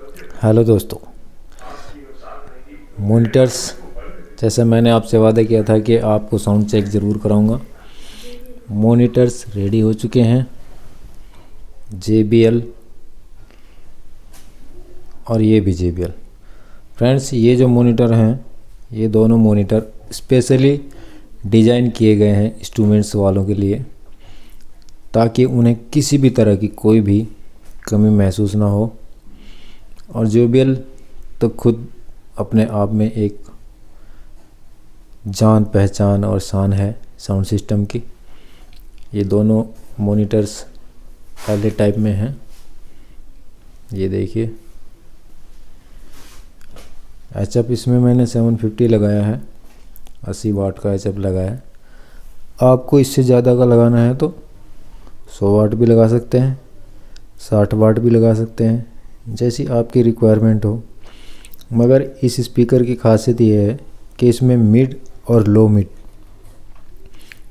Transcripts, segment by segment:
Hello दोस्तों, monitors जैसे मैंने आपसे वादा किया था कि आपको साउंड चेक ज़रूर कराऊंगा। मॉनिटर्स रेडी हो चुके हैं। JBL और ये भी JBL। फ्रेंड्स, ये जो मॉनिटर हैं, ये दोनों मॉनिटर स्पेशली डिज़ाइन किए गए हैं इंस्ट्रूमेंट्स वालों के लिए, ताकि उन्हें किसी भी तरह की कोई भी कमी महसूस ना हो। और JBL तो खुद अपने आप में एक जान पहचान और शान है साउंड सिस्टम की। ये दोनों मॉनिटर्स पहले टाइप में हैं। ये देखिए, एचएफ इसमें मैंने 750 लगाया है, 80 वाट का एचएफ लगाया है। आपको इससे ज़्यादा का लगाना है तो 100 वाट भी लगा सकते हैं, 60 वाट भी लगा सकते हैं, जैसी आपकी रिक्वायरमेंट हो। मगर इस स्पीकर की खासियत ये है कि इसमें मिड और लो मिड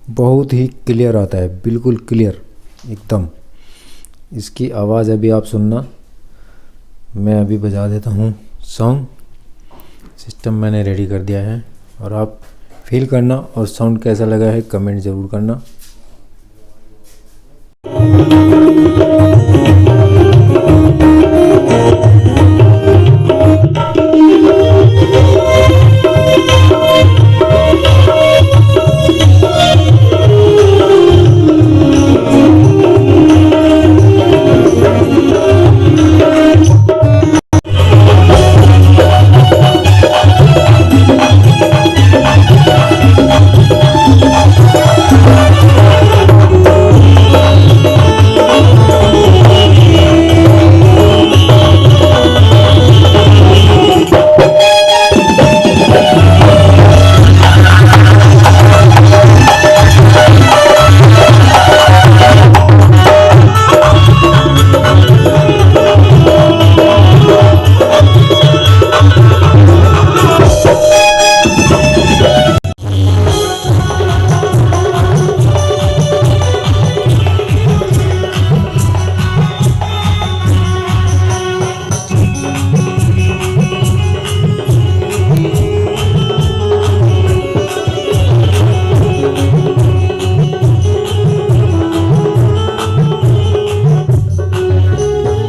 बहुत ही क्लियर आता है, बिल्कुल क्लियर एकदम। इसकी आवाज़ अभी आप सुनना, मैं अभी बजा देता हूँ। साउंड सिस्टम मैंने रेडी कर दिया है और आप फील करना, और साउंड कैसा लगा है कमेंट ज़रूर करना।